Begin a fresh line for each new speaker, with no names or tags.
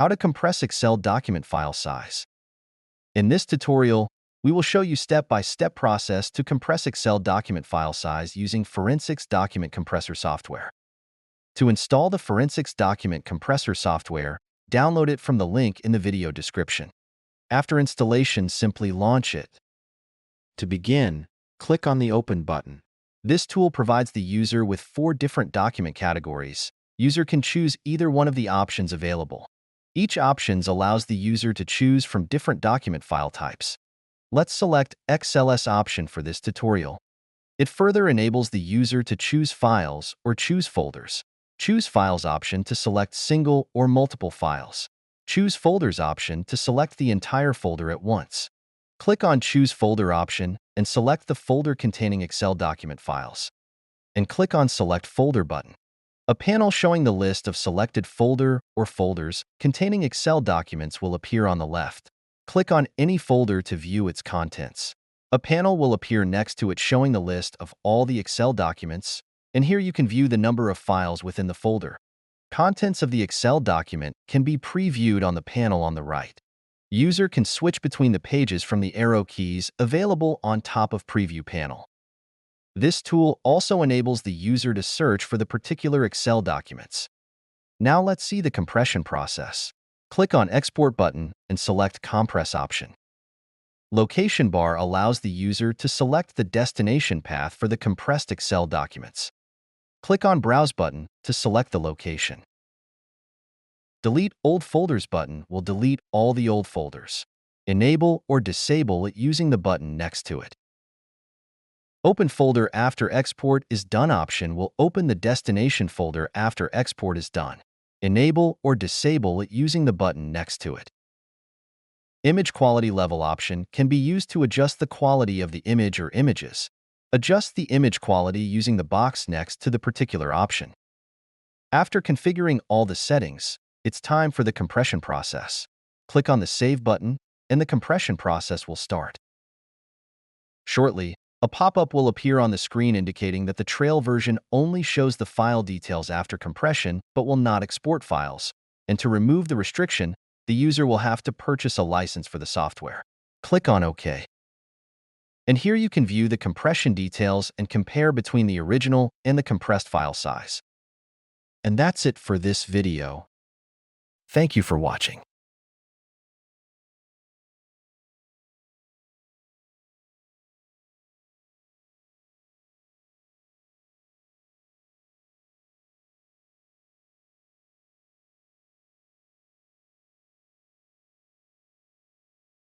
How to compress Excel document file size. In this tutorial, we will show you step-by-step process to compress Excel document file size using Forensics Document Compressor software. To install the Forensics Document Compressor software, download it from the link in the video description. After installation, simply launch it. To begin, click on the Open button. This tool provides the user with 4 different document categories. User can choose either one of the options available. Each option allows the user to choose from different document file types. Let's select XLS option for this tutorial. It further enables the user to choose files or choose folders. Choose Files option to select single or multiple files. Choose Folders option to select the entire folder at once. Click on Choose Folder option and select the folder containing Excel document files. And click on Select Folder button. A panel showing the list of selected folder or folders containing Excel documents will appear on the left. Click on any folder to view its contents. A panel will appear next to it showing the list of all the Excel documents, and here you can view the number of files within the folder. Contents of the Excel document can be previewed on the panel on the right. User can switch between the pages from the arrow keys available on top of Preview panel. This tool also enables the user to search for the particular Excel documents. Now let's see the compression process. Click on Export button and select Compress option. Location bar allows the user to select the destination path for the compressed Excel documents. Click on Browse button to select the location. Delete Old Folders button will delete all the old folders. Enable or disable it using the button next to it. Open Folder After Export is Done option will open the destination folder after export is done. Enable or disable it using the button next to it. Image Quality Level option can be used to adjust the quality of the image or images. Adjust the image quality using the box next to the particular option. After configuring all the settings, it's time for the compression process. Click on the Save button, and the compression process will start. Shortly, a pop-up will appear on the screen indicating that the trail version only shows the file details after compression but will not export files. And to remove the restriction, the user will have to purchase a license for the software. Click on OK. And here you can view the compression details and compare between the original and the compressed file size. And that's it for this video. Thank you for watching.